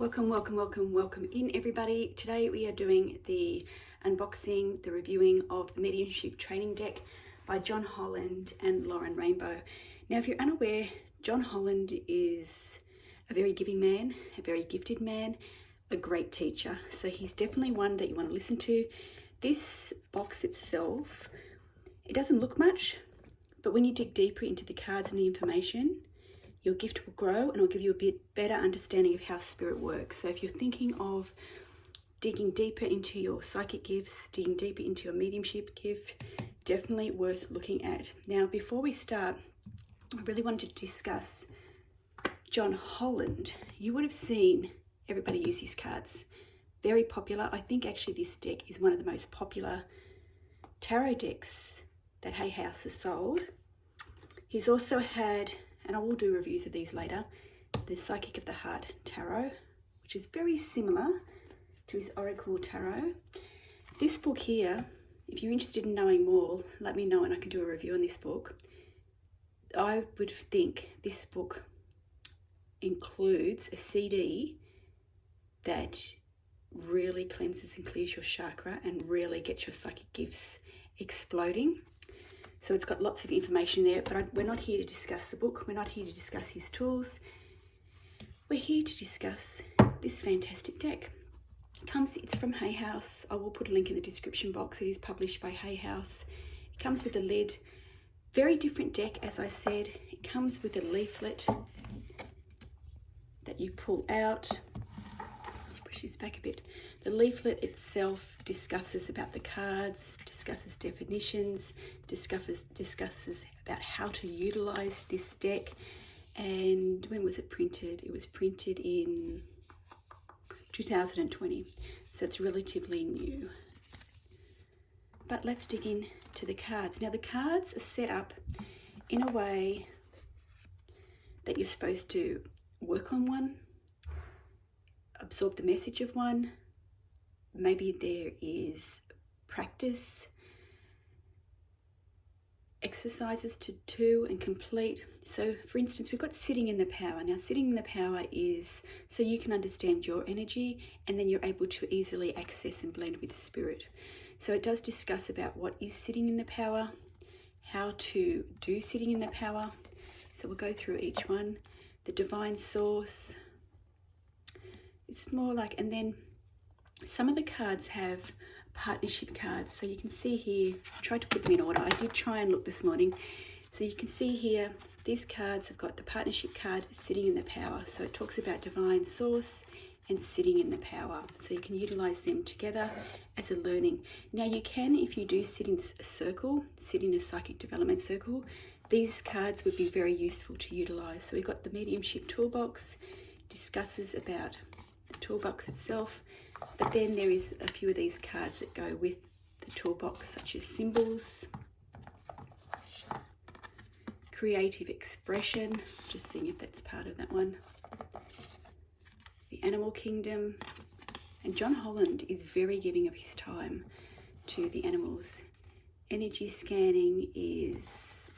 Welcome in everybody. Today we are doing the unboxing, the reviewing of the Mediumship Training Deck by John Holland and Lauren Rainbow. Now, if you're unaware, John Holland is a very giving man, a very gifted man, a great teacher. So he's definitely one that you want to listen to. This box itself, it doesn't look much, but when you dig deeper into the cards and the information, your gift will grow and will give you a bit better understanding of how spirit works. So if you're thinking of digging deeper into your psychic gifts, digging deeper into your mediumship gift, definitely worth looking at. Now, before we start, I really wanted to discuss John Holland. You would have seen everybody use his cards. Very popular. I think actually this deck is one of the most popular tarot decks that Hay House has sold. He's also had, and I will do reviews of these later, the Psychic of the Heart Tarot, which is very similar to his Oracle Tarot. This book here, if you're interested in knowing more, let me know and I can do a review on this book. I would think this book includes a CD that really cleanses and clears your chakra and really gets your psychic gifts exploding. So it's got lots of information there, but we're not here to discuss the book. We're not here to discuss his tools. We're here to discuss this fantastic deck. It's from Hay House. I will put a link in the description box. It is published by Hay House. It comes with a lid. Very different deck, as I said. It comes with a leaflet that you pull out. Let's push this back a bit. The leaflet itself discusses about the cards, discusses definitions, discusses about how to utilize this deck. And when was it printed? It was printed in 2020, so it's relatively new. But let's dig into the cards. Now, the cards are set up in a way that you're supposed to work on one, absorb the message of one. Maybe there is practice, exercises to do and complete. So for instance, we've got sitting in the power. Now, sitting in the power is so you can understand your energy and then you're able to easily access and blend with spirit. So it does discuss about what is sitting in the power, how to do sitting in the power. So we'll go through each one. The divine source. It's more like, and then some of the cards have partnership cards. So you can see here, I tried to put them in order. I did try and look this morning. So you can see here, these cards have got the partnership card sitting in the power. So it talks about divine source and sitting in the power. So you can utilize them together as a learning. Now you can, if you do sit in a circle, sit in a psychic development circle, these cards would be very useful to utilize. So we've got the mediumship toolbox, discusses about the toolbox itself. But then there is a few of these cards that go with the toolbox, such as symbols, creative expression, just seeing if that's part of that one, the animal kingdom, and John Holland is very giving of his time to the animals. Energy scanning is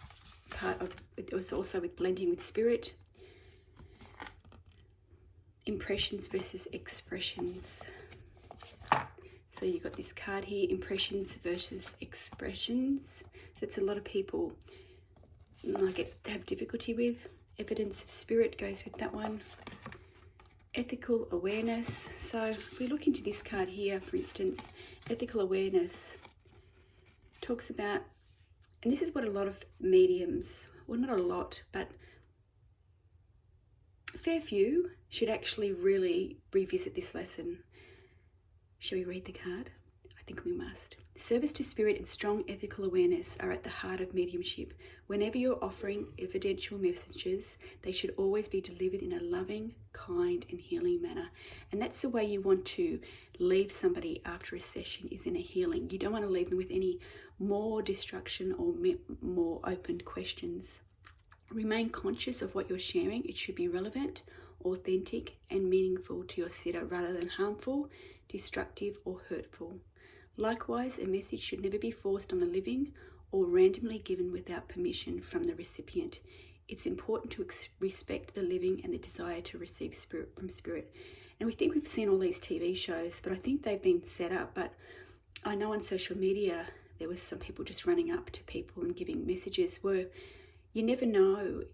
part of, it's also with blending with spirit. Impressions versus expressions. So you've got this card here, impressions versus expressions. So it's a lot of people have difficulty with. Evidence of spirit goes with that one. Ethical awareness. So if we look into this card here, for instance, ethical awareness talks about, and this is what a lot of mediums, well, not a lot, but a fair few should actually really revisit this lesson. Shall we read the card? I think we must. Service to spirit and strong ethical awareness are at the heart of mediumship. Whenever you're offering evidential messages, they should always be delivered in a loving, kind, and healing manner. And that's the way you want to leave somebody after a session, is in a healing. You don't want to leave them with any more destruction or more open questions. Remain conscious of what you're sharing. It should be relevant, authentic, and meaningful to your sitter rather than harmful, destructive, or hurtful. Likewise, a message should never be forced on the living or randomly given without permission from the recipient. It's important to respect the living and the desire to receive spirit from spirit. And we think we've seen all these TV shows, but I think they've been set up. But I know on social media there was some people just running up to people and giving messages where you never know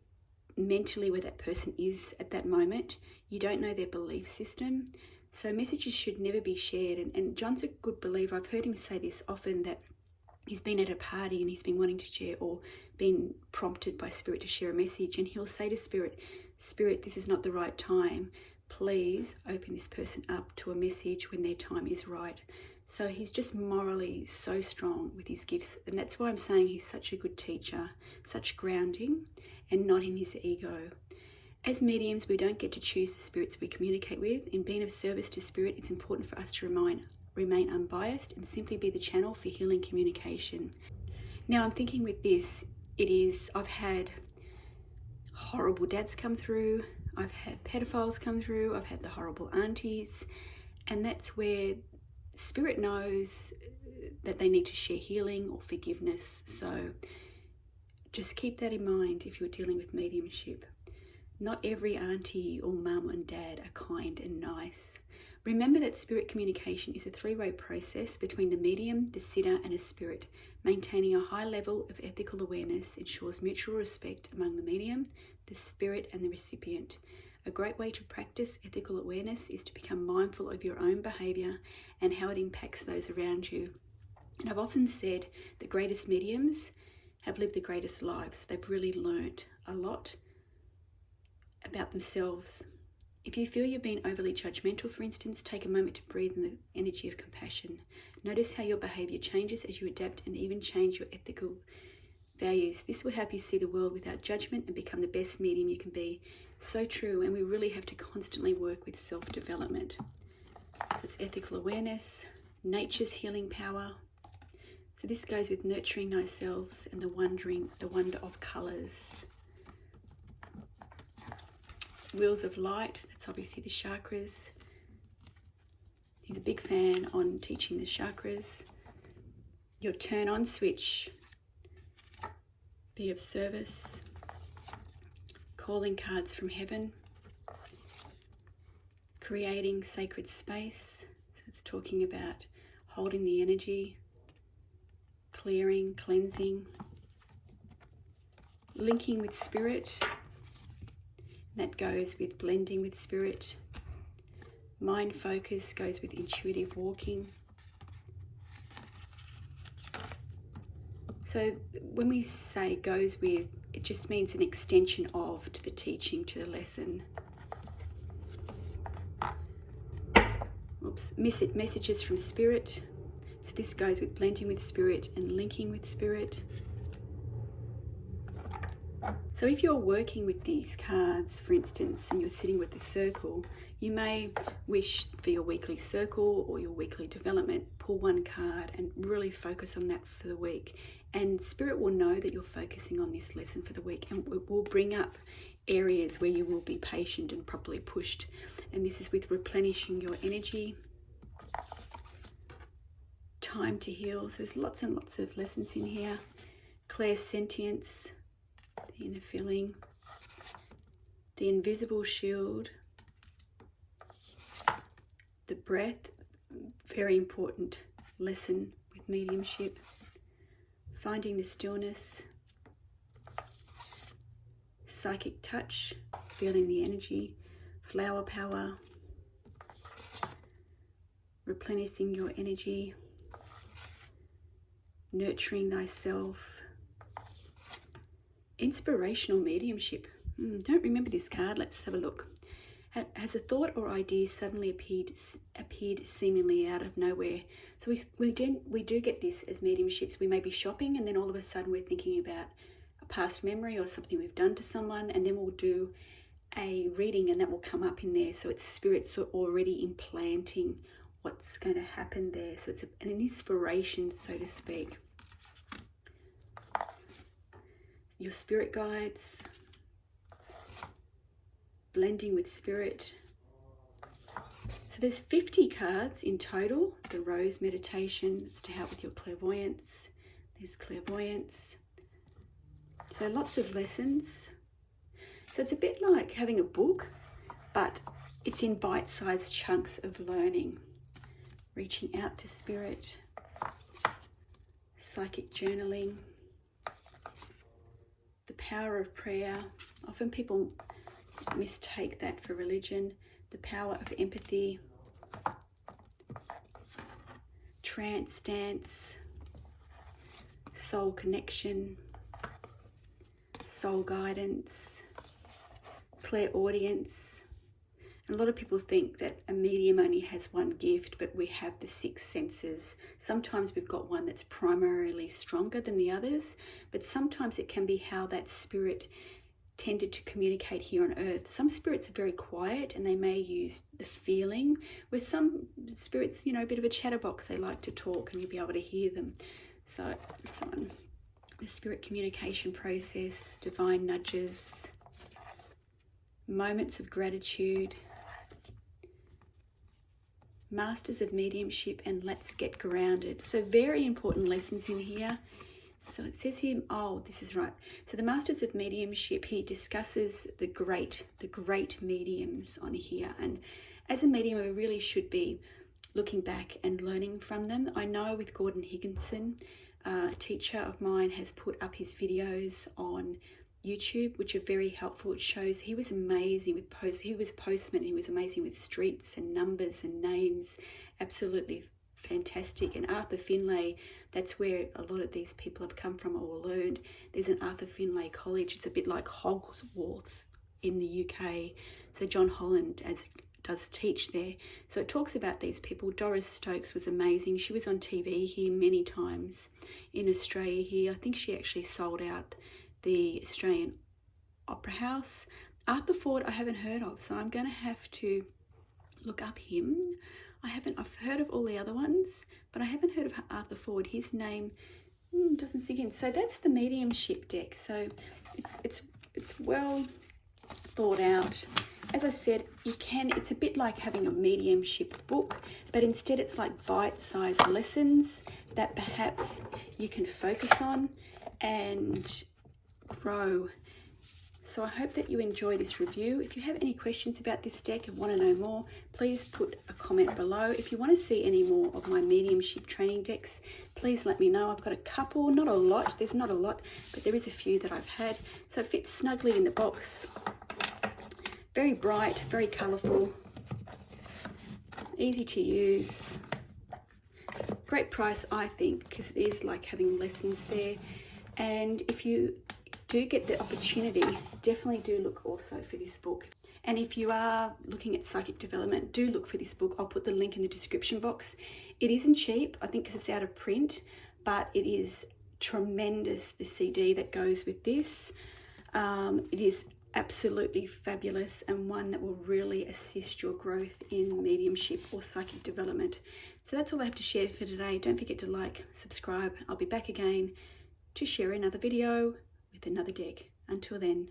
mentally where that person is at that moment. You don't know their belief system. So messages should never be shared. And John's a good believer. I've heard him say this often, that he's been at a party and he's been wanting to share, or been prompted by Spirit to share a message, and he'll say to Spirit, Spirit, this is not the right time. Please open this person up to a message when their time is right. So he's just morally so strong with his gifts. And that's why I'm saying he's such a good teacher, such grounding, and not in his ego. As mediums, we don't get to choose the spirits we communicate with. In being of service to Spirit, it's important for us to remain unbiased and simply be the channel for healing communication. Now, I'm thinking with this, I've had horrible dads come through, I've had pedophiles come through, I've had the horrible aunties, and that's where Spirit knows that they need to share healing or forgiveness. So just keep that in mind if you're dealing with mediumship. Not every auntie or mum and dad are kind and nice. Remember that spirit communication is a three-way process between the medium, the sitter, and a spirit. Maintaining a high level of ethical awareness ensures mutual respect among the medium, the spirit, and the recipient. A great way to practice ethical awareness is to become mindful of your own behaviour and how it impacts those around you. And I've often said the greatest mediums have lived the greatest lives. They've really learnt a lot about themselves. If you feel you're being overly judgmental, for instance, take a moment to breathe in the energy of compassion. Notice how your behaviour changes as you adapt and even change your ethical values. This will help you see the world without judgment and become the best medium you can be. So true, and we really have to constantly work with self-development. So it's ethical awareness, nature's healing power. So this goes with nurturing thyself and the wonder of colours. Wheels of light, that's obviously the chakras. He's a big fan on teaching the chakras. Your turn on switch, be of service. Calling cards from heaven. Creating sacred space, so it's talking about holding the energy, clearing, cleansing. Linking with spirit, that goes with blending with spirit. Mind focus goes with intuitive walking. So when we say goes with, it just means an extension of to the teaching, to the lesson. Oops, messages from spirit. So this goes with blending with spirit and linking with spirit. So if you're working with these cards, for instance, and you're sitting with the circle, you may wish for your weekly circle or your weekly development, pull one card and really focus on that for the week. And Spirit will know that you're focusing on this lesson for the week, and it will bring up areas where you will be patient and properly pushed. And this is with replenishing your energy. Time to heal. So there's lots and lots of lessons in here. Clairsentience, the inner feeling, the invisible shield, the breath, very important lesson with mediumship, finding the stillness, psychic touch, feeling the energy, flower power, replenishing your energy, nurturing thyself, inspirational mediumship. Don't remember this card. Let's have a look. Has a thought or idea suddenly appeared seemingly out of nowhere? So we do get this as mediumships. We may be shopping and then all of a sudden we're thinking about a past memory or something we've done to someone, and then we'll do a reading and that will come up in there. So it's spirits already implanting what's going to happen there. So it's an inspiration, so to speak. Your spirit guides, blending with spirit. So there's 50 cards in total. The Rose Meditation, it's to help with your clairvoyance. There's clairvoyance. So lots of lessons. So it's a bit like having a book, but it's in bite-sized chunks of learning. Reaching out to spirit, psychic journaling, the power of prayer. Often people mistake that for religion. The power of empathy, trance dance, soul connection, soul guidance, clairaudience. A lot of people think that a medium only has one gift, but we have the 6 senses. Sometimes we've got one that's primarily stronger than the others, but sometimes it can be how that spirit tended to communicate here on earth. Some spirits are very quiet and they may use the feeling, where some spirits, you know, a bit of a chatterbox, they like to talk and you'll be able to hear them. So it's on the spirit communication process, divine nudges, moments of gratitude, masters of mediumship, and let's get grounded. So very important lessons in here. So it says here, oh, this is right. So the masters of mediumship, he discusses the great mediums on here. And as a medium, we really should be looking back and learning from them. I know with Gordon Higginson, a teacher of mine, has put up his videos on YouTube, which are very helpful. It shows he was amazing with he was a postman. He was amazing with streets and numbers and names. Absolutely fantastic. And Arthur Finlay, that's where a lot of these people have come from or learned. There's an Arthur Finlay College. It's a bit like Hogwarts in the UK. So John Holland does teach there. So it talks about these people. Doris Stokes was amazing. She was on TV here many times in Australia here. I think she actually sold out the Australian Opera House. Arthur Ford I haven't heard of, so I'm going to have to look up him. I've heard of all the other ones, but I haven't heard of Arthur Ford. His name doesn't sink in. So that's the mediumship deck. So it's well thought out. As I said, it's a bit like having a mediumship book, but instead it's like bite-sized lessons that perhaps you can focus on and grow. So I hope that you enjoy this review. If you have any questions about this deck and want to know more, please put a comment below. If you want to see any more of my mediumship training decks, please let me know. I've got a couple, not a lot. There's not a lot, but there is a few that I've had. So it fits snugly in the box. Very bright, very colourful, easy to use. Great price, I think, because it is like having lessons there. And if you do get the opportunity, definitely do look also for this book. And if you are looking at psychic development, do look for this book. I'll put the link in the description box. It isn't cheap, I think, because it's out of print, but it is tremendous, the CD that goes with this. It is absolutely fabulous and one that will really assist your growth in mediumship or psychic development. So that's all I have to share for today. Don't forget to like, subscribe. I'll be back again to share another video with another deck. Until then.